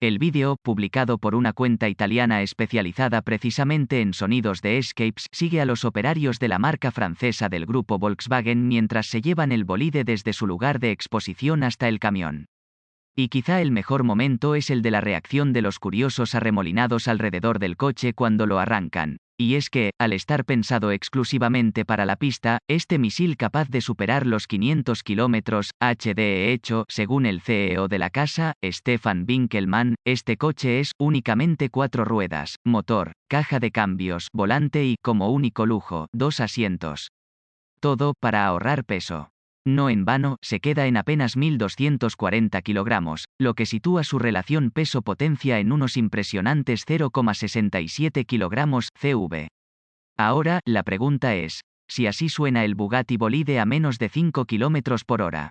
El vídeo, publicado por una cuenta italiana especializada precisamente en sonidos de escapes, sigue a los operarios de la marca francesa del grupo Volkswagen mientras se llevan el bolide desde su lugar de exposición hasta el camión. Y quizá el mejor momento es el de la reacción de los curiosos arremolinados alrededor del coche cuando lo arrancan. Y es que, al estar pensado exclusivamente para la pista, este misil capaz de superar los 500 km/h de hecho, según el CEO de la casa, Stefan Winkelmann, este coche es únicamente 4 ruedas, motor, caja de cambios, volante y, como único lujo, 2 asientos. Todo para ahorrar peso. No en vano, se queda en apenas 1.240 kilogramos, lo que sitúa su relación peso-potencia en unos impresionantes 0,67 kilogramos CV. Ahora, la pregunta es, si así suena el Bugatti Bolide a menos de 5 km/h.